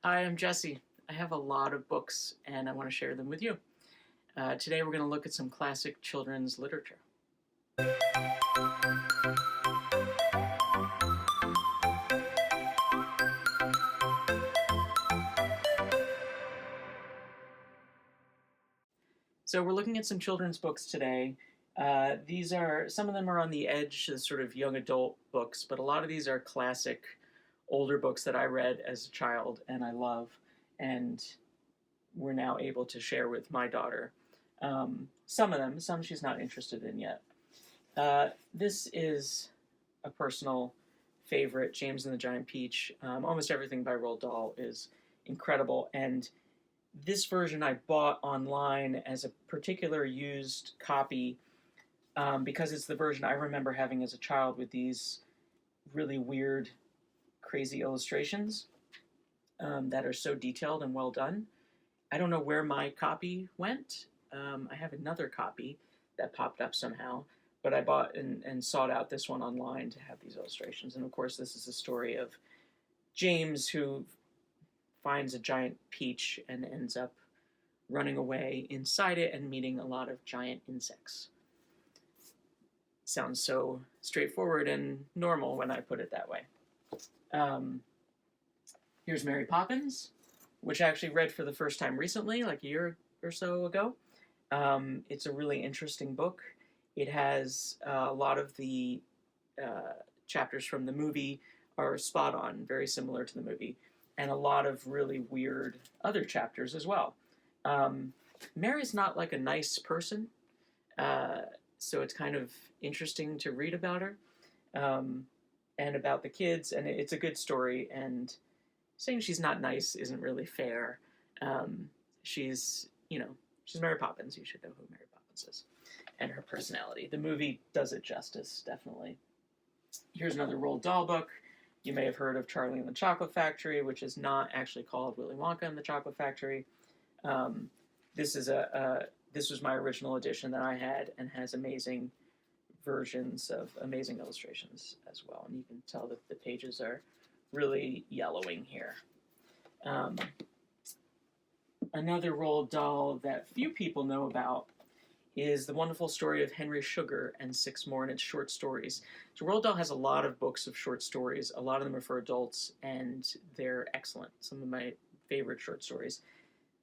Hi, I'm Jesse. I have a lot of books and I want to share them with you. Today we're going to look at some classic children's literature. So we're looking at some children's books today. Some of them are on the edge, the sort of young adult books, but a lot of these are classic older books that I read as a child and I love, and we're now able to share with my daughter. Some she's not interested in yet. This is a personal favorite, James and the Giant Peach. Almost everything by Roald Dahl is incredible, and this version I bought online as a particular used copy because it's the version I remember having as a child with these really weird, crazy illustrations that are so detailed and well done. I don't know where my copy went. I have another copy that popped up somehow, but I bought and sought out this one online to have these illustrations. And of course, this is the story of James, who finds a giant peach and ends up running away inside it and meeting a lot of giant insects. Sounds so straightforward and normal when I put it that way. Here's Mary Poppins, which I actually read for the first time recently, like a year or so ago. It's a really interesting book. It has a lot of the chapters from the movie are spot on, very similar to the movie, and a lot of really weird other chapters as well. Mary's not like a nice person, so it's kind of interesting to read about her and about the kids, and it's a good story, and saying she's not nice isn't really fair. She's Mary Poppins. You should know who Mary Poppins is and her personality. The movie does it justice, definitely. Here's another Roald Dahl book. You may have heard of Charlie and the Chocolate Factory, which is not actually called Willy Wonka and the Chocolate Factory. This was my original edition that I had and has amazing versions of amazing illustrations as well. And you can tell that the pages are really yellowing here. Another Roald Dahl that few people know about is The Wonderful Story of Henry Sugar and Six More, and it's short stories. So Roald Dahl has a lot of books of short stories. A lot of them are for adults, and they're excellent. Some of my favorite short stories.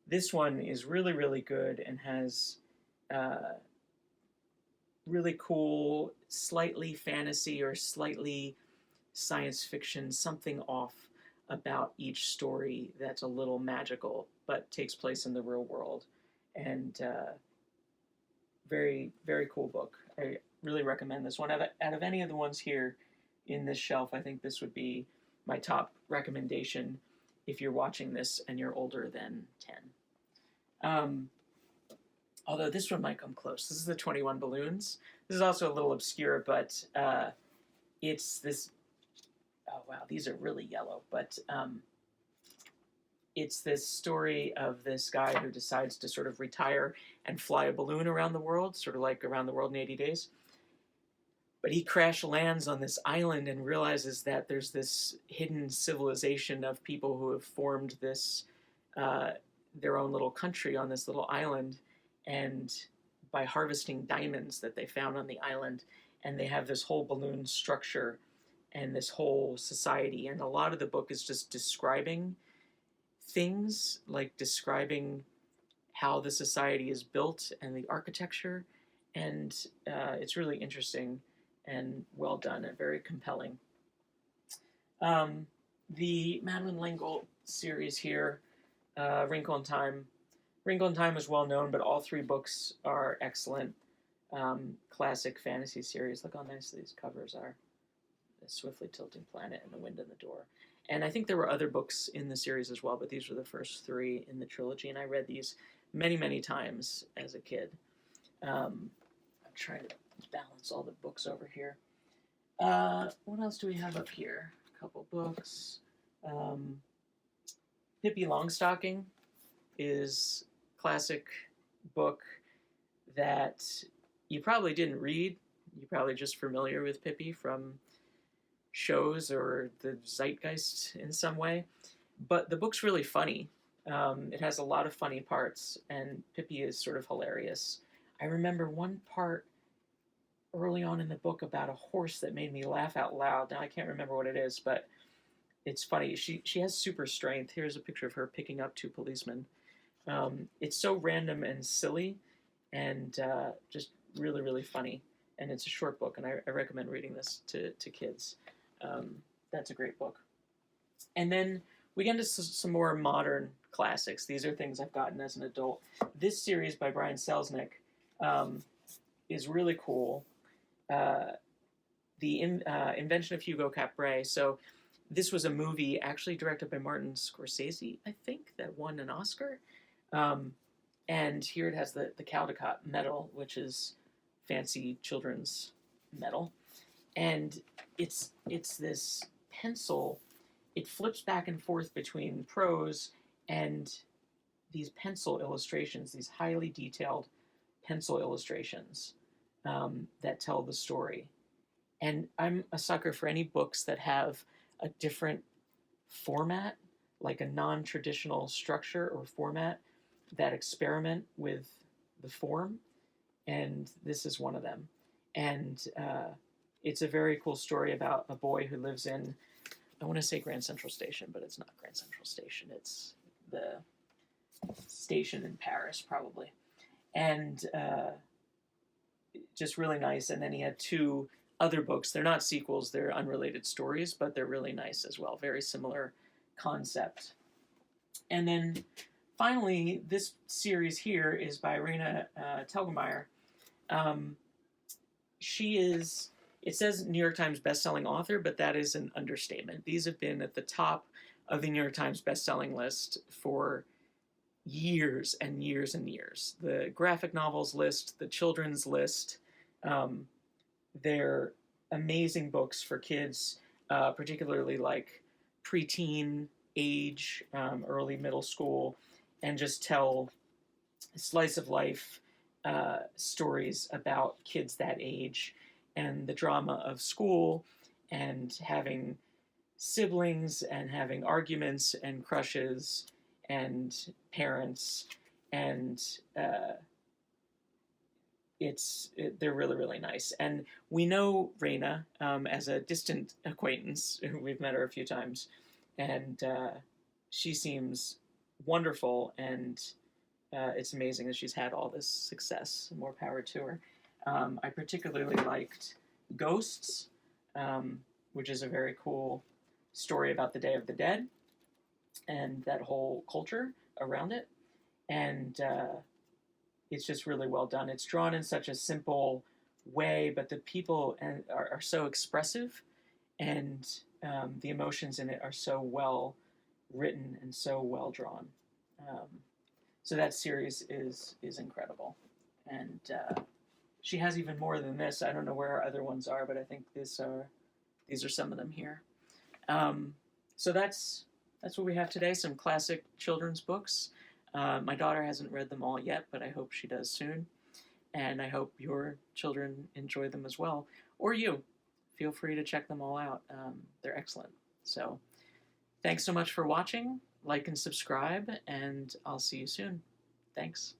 This one is really, really good and has really cool, slightly fantasy or slightly science fiction, something off about each story that's a little magical, but takes place in the real world. And very, very cool book. I really recommend this one. Out of any of the ones here in this shelf, I think this would be my top recommendation if you're watching this and you're older than 10. Although this one might come close. This is the 21 Balloons. This is also a little obscure, but it's this... Oh, wow, these are really yellow. But it's this story of this guy who decides to sort of retire and fly a balloon around the world, sort of like Around the World in 80 Days. But he crash lands on this island and realizes that there's this hidden civilization of people who have formed this, their own little country on this little island, and by harvesting diamonds that they found on the island, and they have this whole balloon structure and this whole society. And a lot of the book is just describing things, like describing how the society is built and the architecture, and it's really interesting and well done and very compelling. The Madeleine L'Engle series here, Wrinkle in Time. Wrinkle in Time is well known, but all three books are excellent. Classic fantasy series. Look how nice these covers are. The Swiftly Tilting Planet and The Wind in the Door. And I think there were other books in the series as well, but these were the first three in the trilogy, and I read these many, many times as a kid. I'm trying to balance all the books over here. What else do we have up here? A couple books. Pippi Longstocking is a classic book that you probably didn't read. You're probably just familiar with Pippi from shows or the zeitgeist in some way. But the book's really funny. It has a lot of funny parts, and Pippi is sort of hilarious. I remember one part early on in the book about a horse that made me laugh out loud. Now I can't remember what it is, but it's funny. She has super strength. Here's a picture of her picking up two policemen. It's so random and silly, and just really really funny. And it's a short book, and I recommend reading this to kids. That's a great book. And then we get into some more modern classics. These are things I've gotten as an adult. This series by Brian Selznick is really cool. The Invention of Hugo Capret. So this was a movie actually directed by Martin Scorsese, I think, that won an Oscar. And here it has the Caldecott medal, which is fancy children's medal. And it's this pencil. It flips back and forth between prose and these pencil illustrations, these highly detailed pencil illustrations that tell the story. And I'm a sucker for any books that have a different format, like a non-traditional structure or format that experiment with the form. And this is one of them. And it's a very cool story about a boy who lives in, I want to say Grand Central Station, but it's not Grand Central Station. It's the station in Paris, probably. And just really nice. And then he had two other books. They're not sequels. They're unrelated stories, but they're really nice as well. Very similar concept. And then finally, this series here is by Raina Telgemeier. She is, it says New York Times bestselling author, but that is an understatement. These have been at the top of the New York Times bestselling list for years and years and years. The graphic novels list, the children's list, they're amazing books for kids, particularly like preteen age, early middle school, and just tell slice of life stories about kids that age and the drama of school and having siblings and having arguments and crushes and parents, and they're really really nice. And we know Raina as a distant acquaintance. We've met her a few times, and she seems wonderful, and it's amazing that she's had all this success. More power to her. I particularly liked Ghosts, which is a very cool story about the Day of the Dead and that whole culture around it. And it's just really well done. It's drawn in such a simple way, but the people are so expressive, and the emotions in it are so well written and so well drawn. So that series is incredible. And she has even more than this. I don't know where our other ones are, but I think these are some of them here. So that's what we have today, some classic children's books. My daughter hasn't read them all yet, but I hope she does soon. And I hope your children enjoy them as well. Or you. Feel free to check them all out. They're excellent. So thanks so much for watching. Like and subscribe, and I'll see you soon. Thanks.